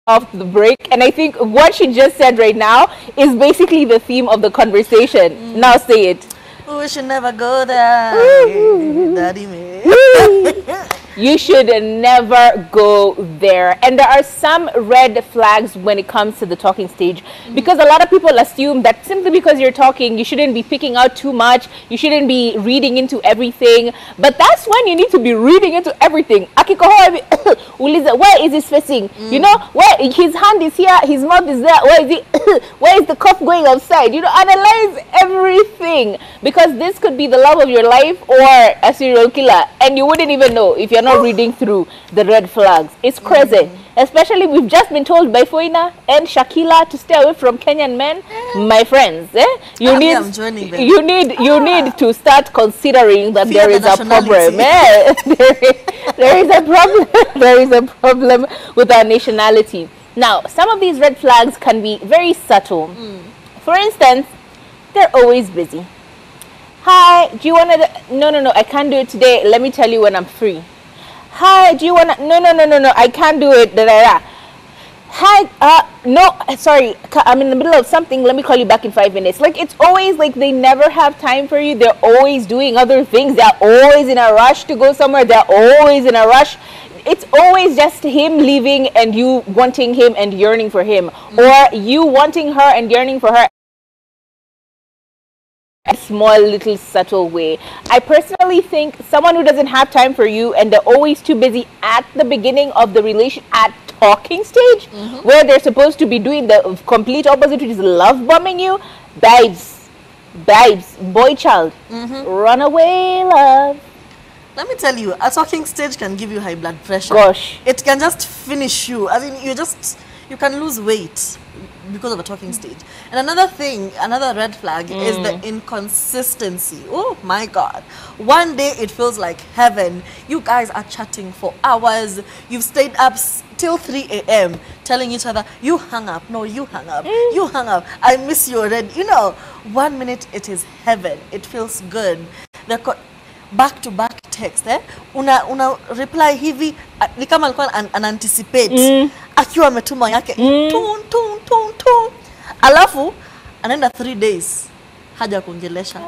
off the break, and I think what she just said right now is basically the theme of the conversation. Now say it. We should never go there. Daddy me. You should never go there. And there are some red flags when it comes to the talking stage, because a lot of people assume that simply because you're talking, you shouldn't be picking out too much, you shouldn't be reading into everything. But that's when you need to be reading into everything. Where is his facing? You know, where his hand is here, his mouth is there, where is he? Where is the cough going outside? You know, analyze everything, because this could be the love of your life or a serial killer, and you wouldn't even know if you're not reading through the red flags. It's crazy. Especially, we've just been told by Foina and Shakila to stay away from Kenyan men. My friends, you need to start considering that there is a problem. There is a problem. There is a problem with our nationality. Now, some of these red flags can be very subtle. For instance, they're always busy. Hi, do you want to? No, I can't do it today. Let me tell you when I'm free. Hi, do you want to? No, I can't do it. Hi, no, sorry, I'm in the middle of something. Let me call you back in 5 minutes. Like, it's always like they never have time for you. They're always doing other things. They're always in a rush to go somewhere. They're always in a rush. It's always just him leaving and you wanting him and yearning for him, or you wanting her and yearning for her. A small little subtle way. I personally think someone who doesn't have time for you and they're always too busy at the beginning of the relation, at talking stage, where they're supposed to be doing the complete opposite, which is love bombing you. Babes, boy child, run away, love. Let me tell you, a talking stage can give you high blood pressure. Gosh, it can just finish you. I mean, you can lose weight because of a talking stage. And another red flag is the inconsistency. Oh my God. One day it feels like heaven. You guys are chatting for hours. You've stayed up till 3 a.m. telling each other, you hung up. No, you hung up. You hung up. I miss you already. You know, 1 minute it is heaven. It feels good. Back-to-back text, una reply hivi ni kama alikuwa anticipate akiwa ametuma yake tun. Alafu anaenda 3 days haja kuongelesha.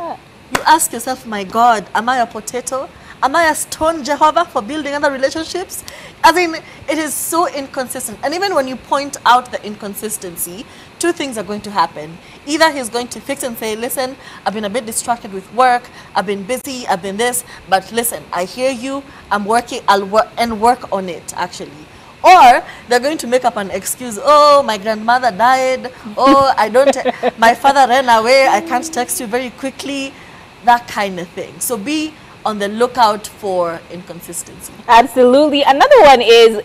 You ask yourself, my God, am I a potato? Am I a stone, Jehovah, for building other relationships? I mean, it is so inconsistent. And even when you point out the inconsistency, two things are going to happen. Either he's going to fix and say, listen, I've been a bit distracted with work, I've been busy, I've been this, but listen, I hear you, I'm working, I'll work on it, actually. Or they're going to make up an excuse. Oh, my grandmother died. Oh, my father ran away. I can't text you very quickly. That kind of thing. So be on the lookout for inconsistency. Absolutely. Another one is,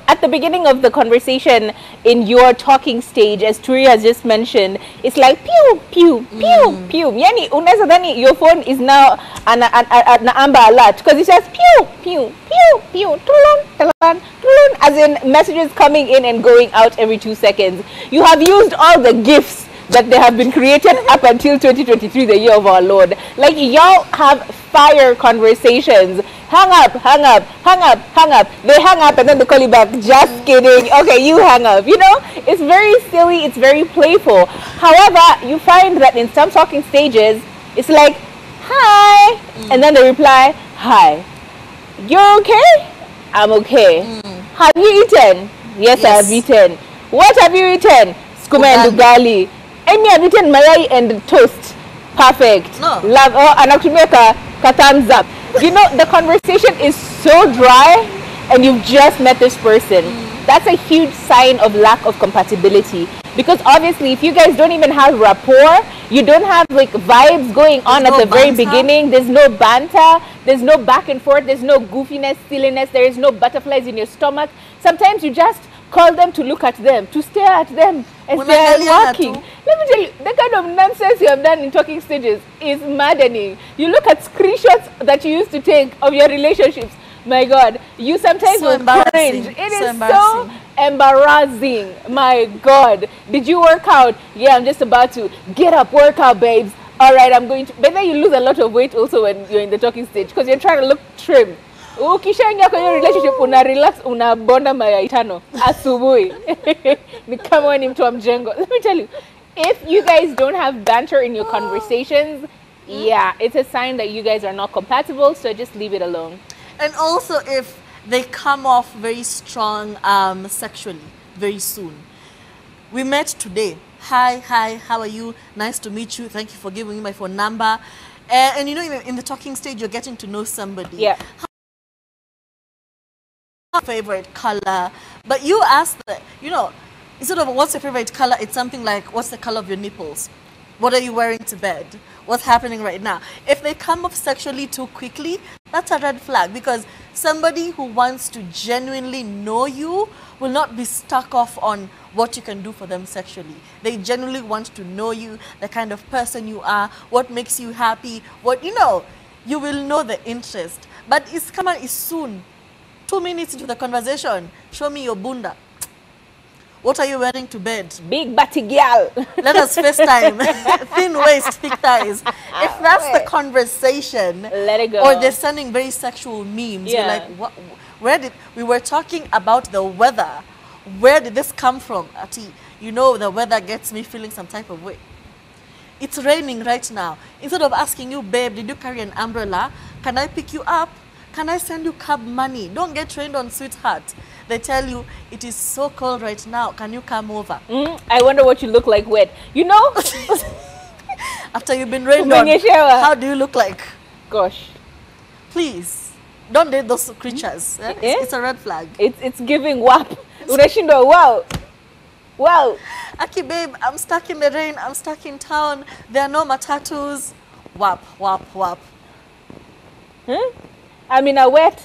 at the beginning of the conversation in your talking stage, as Turi has just mentioned, it's like pew, pew, pew, pew. Yani, unaweza dhani your phone is now an amber alert, because it says pew, pew, pew, pew, tulun, tulun, tulun, as in messages coming in and going out every 2 seconds. You have used all the gifts that they have been created up until 2023, the year of our Lord. Like, y'all have fire conversations. Hang up, hang up, hang up, hang up. They hang up and then they call you back. Just kidding. Okay, you hang up. You know, it's very silly. It's very playful. However, you find that in some talking stages, it's like, hi. And then they reply, hi. You're okay? I'm okay. Have you eaten? Yes, I have eaten. What have you eaten? Skuma and ugali. Amy have eaten mayai and toast. Perfect. No. Love. Oh, anakutumia ka thumbs up. You know, the conversation is so dry and you've just met this person. That's a huge sign of lack of compatibility. Because obviously, if you guys don't even have rapport, you don't have like vibes going on at the very beginning. There's no banter. There's no back and forth. There's no goofiness, silliness. There is no butterflies in your stomach. Sometimes you just call them to look at them, to stare at them as they're walking. Let me tell you, the kind of nonsense you have done in talking stages is maddening. You look at screenshots that you used to take of your relationships. My God, you sometimes will cringe. It is so embarrassing. My God, did you work out? Yeah, I'm just about to get up, work out, babes. All right, I'm going to. But then you lose a lot of weight also when you're in the talking stage because you're trying to look trim. Ukishaingia kwenye relationship una relax, unabonda mayai 5 asubuhi. Ni kama wewe ni mtu wa mjengo. Let me tell you, if you guys don't have banter in your conversations, yeah, it's a sign that you guys are not compatible, so just leave it alone. And also if they come off very strong sexually very soon. We met today. Hi, how are you? Nice to meet you. Thank you for giving me my phone number. And you know, in the talking stage, you're getting to know somebody. Yeah. Favorite color, but you ask the, you know, instead of what's your favorite color, it's something like, what's the color of your nipples? What are you wearing to bed? What's happening right now? If they come off sexually too quickly, that's a red flag, because somebody who wants to genuinely know you will not be stuck off on what you can do for them sexually. They genuinely want to know you, the kind of person you are, what makes you happy, what, you know, you will know the interest. But it's come on, it's soon. 2 minutes into the conversation, show me your bunda. What are you wearing to bed? Big batty girl. Let us FaceTime. Thin waist, thick thighs. If that's the conversation, let it go. Or they're sending very sexual memes. Yeah. You're like, what? Where did we were talking about the weather? Where did this come from? Ati, you know, the weather gets me feeling some type of way. It's raining right now. Instead of asking you, babe, did you carry an umbrella? Can I pick you up? Can I send you cab money? Don't get trained on sweetheart. They tell you, it is so cold right now. Can you come over? I wonder what you look like wet. You know? After you've been rained on, how do you look like? Gosh. Please, don't date those creatures. Eh? It's a red flag. It's giving wap. Unashindo, wow. Wow. Aki, babe, I'm stuck in the rain. I'm stuck in town. There are no matatus. Wap, wap, wap. Huh? I'm in a wet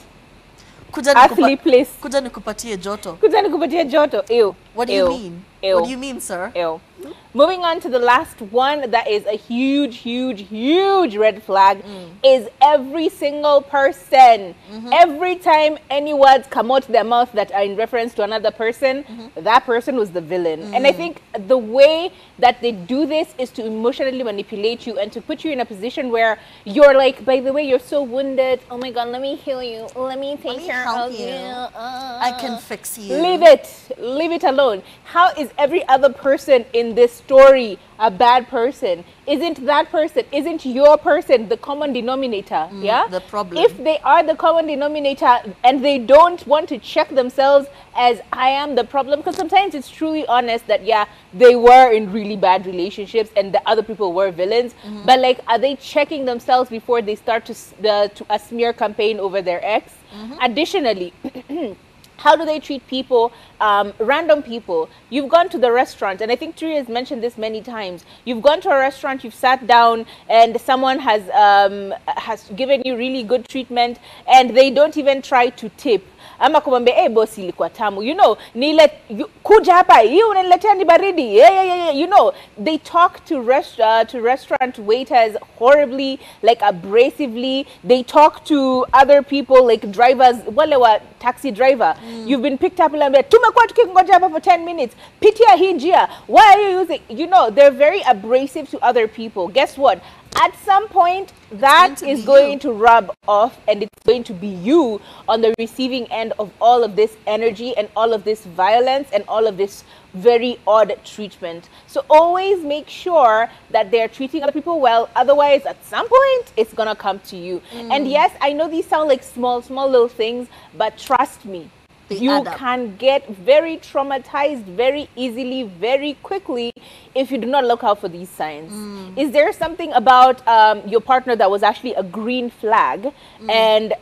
earthly place. Kuja nikupatie joto. Kuja nikupatie joto. Ew. What do you mean? Ew. What do you mean, sir? Ew. Moving on to the last one that is a huge, huge, huge red flag is every single person. Every time any words come out their mouth that are in reference to another person, that person was the villain. And I think the way that they do this is to emotionally manipulate you and to put you in a position where you're like, by the way, you're so wounded. Oh my God, let me heal you. Let me take care of you. I can fix you. Leave it. Leave it alone. How is every other person in this story a bad person? Isn't that person, isn't your person the common denominator? Yeah, the problem. If they are the common denominator and they don't want to check themselves as I am the problem, because sometimes it's truly honest that yeah, they were in really bad relationships and the other people were villains, but like, are they checking themselves before they start to a smear campaign over their ex? Additionally, how do they treat people, random people? You've gone to the restaurant, and I think Turi has mentioned this many times. You've gone to a restaurant, you've sat down, and someone has given you really good treatment, and they don't even try to tip. Ama kumwambia, eh boss ilikuwa tamu. You know, kuja hapa, hii unaniletea ni baridi. Yeah. You know, they talk to restaurant waiters horribly, like abrasively. They talk to other people, like drivers, wale wa taxi driver. You've been picked up and tumekuwa tukingoja hapa for 10 minutes. Pitia hii njia. Why are you using? You know, they're very abrasive to other people. Guess what? At some point, that is going to rub off, and it's going to be you on the receiving end of all of this energy and all of this violence and all of this very odd treatment. So always make sure that they're treating other people well. Otherwise, at some point, it's going to come to you. And yes, I know these sound like small little things, but trust me, you can get very traumatized very easily, very quickly, if you do not look out for these signs. Is there something about your partner that was actually a green flag? And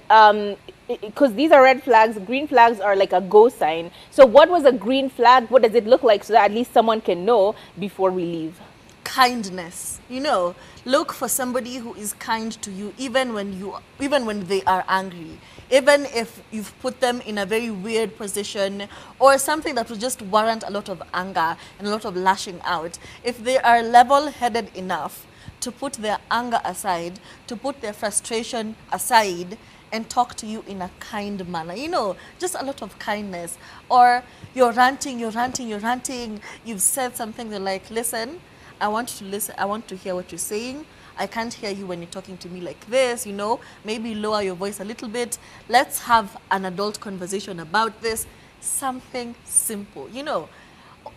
because these are red flags, green flags are like a go sign. So what was a green flag? What does it look like, so that at least someone can know before we leave? Kindness. You know, look for somebody who is kind to you, even when they are angry. Even if you've put them in a very weird position or something that will just warrant a lot of anger and a lot of lashing out. If they are level-headed enough to put their anger aside, to put their frustration aside, and talk to you in a kind manner. You know, just a lot of kindness. Or you're ranting. You've said something, they're like, listen, I want to listen. I want to hear what you're saying. I can't hear you when you're talking to me like this, you know. Maybe lower your voice a little bit. Let's have an adult conversation about this. Something simple, you know.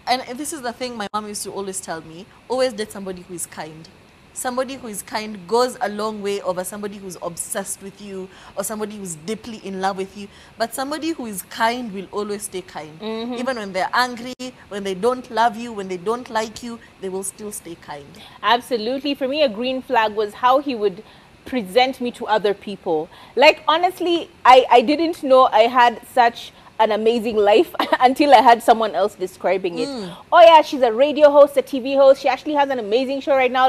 And this is the thing my mom used to always tell me. Always date somebody who is kind. Somebody who is kind goes a long way over somebody who's obsessed with you or somebody who's deeply in love with you. But somebody who is kind will always stay kind. Even when they're angry, when they don't love you, when they don't like you, they will still stay kind. Absolutely. For me, a green flag was how he would present me to other people. Like, honestly, I didn't know I had such an amazing life until I had someone else describing it. Oh yeah, she's a radio host, a TV host. She actually has an amazing show right now.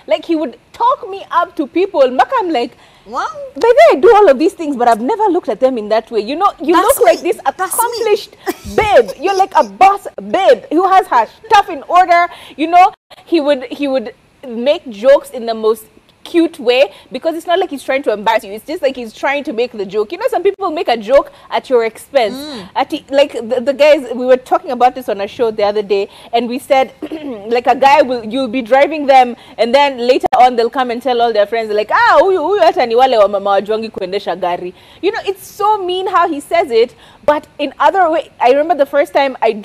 Like, he would talk me up to people. I'm like, wow. By the way, I do all of these things, but I've never looked at them in that way. You know, you That's look like me. this accomplished babe. You're like a boss babe who has her stuff in order. You know, he would make jokes in the most cute way, because it's not like he's trying to embarrass you. It's just like he's trying to make the joke. You know, some people make a joke at your expense. Like the guys, we were talking about this on a show the other day, and we said like a guy you'll be driving them, and then later on they'll come and tell all their friends, like, huyu hata ni wale wa mama wajuangi kuendesha gari. You know, it's so mean how he says it. But in other way, I remember the first time I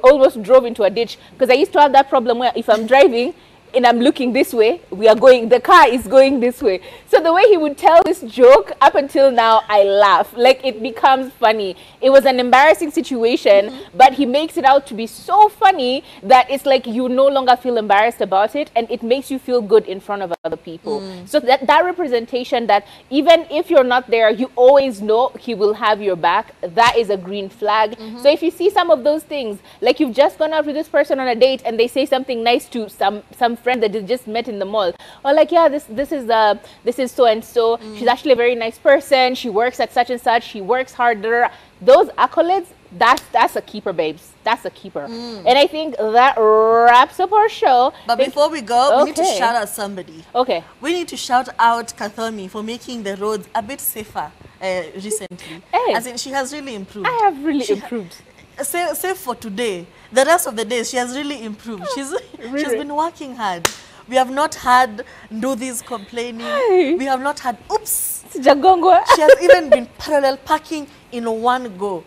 almost drove into a ditch, because I used to have that problem where if I'm driving and I'm looking this way, the car is going this way. So the way he would tell this joke, up until now, I laugh. Like, it becomes funny. It was an embarrassing situation, but he makes it out to be so funny that it's like you no longer feel embarrassed about it, and it makes you feel good in front of other people. So that representation, that even if you're not there, you always know he will have your back, that is a green flag. So if you see some of those things, like you've just gone out with this person on a date and they say something nice to some friend that you just met in the mall, or like, yeah, this is so and so, she's actually a very nice person, she works at such and such, she works harder. Those accolades, that's a keeper, babes. That's a keeper. And I think that wraps up our show. But before we go, we need to shout out somebody. Okay. We need to shout out Kathomi for making the roads a bit safer recently. Hey. As in, she has really improved. I have really improved. Say for today, the rest of the days, she has really improved. She's been working hard. We have not had Nduthis complaining. Hey. We have not had, oops. Jagongwa. She has even been parallel parking in one go.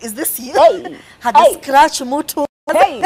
Is this you? Hey. Had a scratch motor. Hey.